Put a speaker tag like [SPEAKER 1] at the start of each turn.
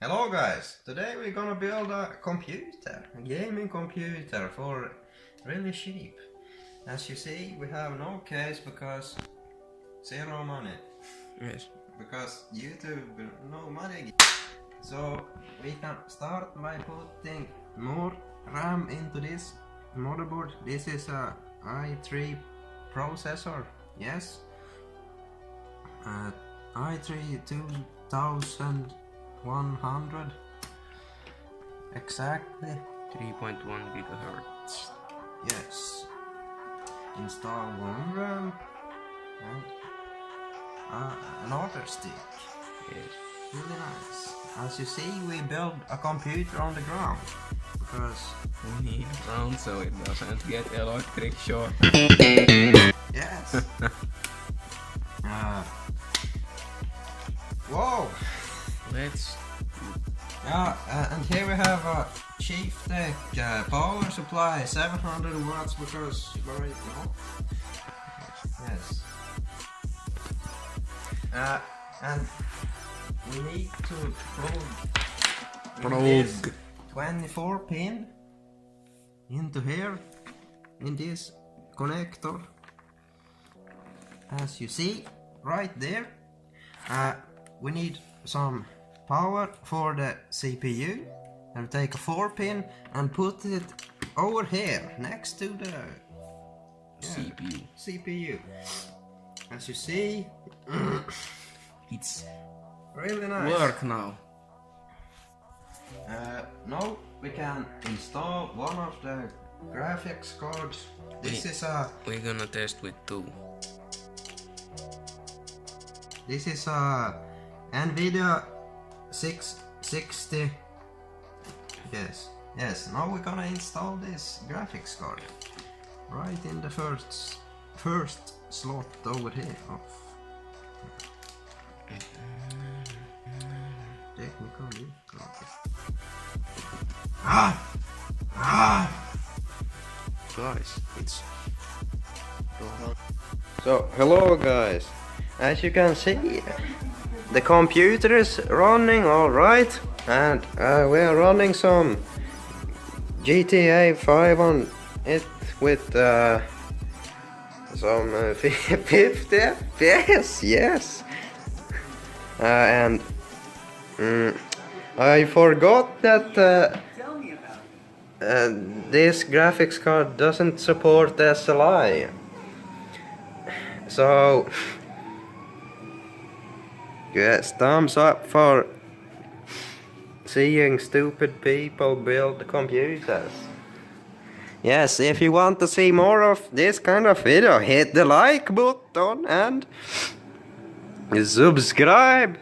[SPEAKER 1] Hello guys, today we're gonna build a computer, a gaming computer for really cheap. As you see, we have no case because zero money.
[SPEAKER 2] Yes.
[SPEAKER 1] Because YouTube, no money. So we can start by putting more RAM into this motherboard. This is a i3 processor, yes. i3 2100 exactly.
[SPEAKER 2] 3.1 gigahertz.
[SPEAKER 1] Yes. Install one RAM and another stick.
[SPEAKER 2] Yes.
[SPEAKER 1] Really nice. As you see, we build a computer on the ground because
[SPEAKER 2] We need ground so it doesn't get electric shock.
[SPEAKER 1] yes. Whoa.
[SPEAKER 2] Let's.
[SPEAKER 1] Yeah, and here we have a Chief Tech power supply, 700 watts because right now. Yes. And we need to plug this 24 pin into here in this connector. As you see right there, we need some power for the CPU, and take a 4 pin and put it over here next to the CPU. As you see,
[SPEAKER 2] It's
[SPEAKER 1] really nice.
[SPEAKER 2] work now.
[SPEAKER 1] Now we can install one of the graphics cards. This is a
[SPEAKER 2] We're gonna test with two.
[SPEAKER 1] Nvidia 660. Yes. Now we're gonna install this graphics card right in the first slot over here. Technical difficulty.
[SPEAKER 2] Guys, it's.
[SPEAKER 1] So, hello guys. As you can see, the computer is running alright, and we are running some GTA 5 on it with some 50 FPS, yes. And I forgot that this graphics card doesn't support SLI. So, yes, thumbs up for seeing stupid people build computers. Yes, if you want to see more of this kind of video, hit the like button and subscribe.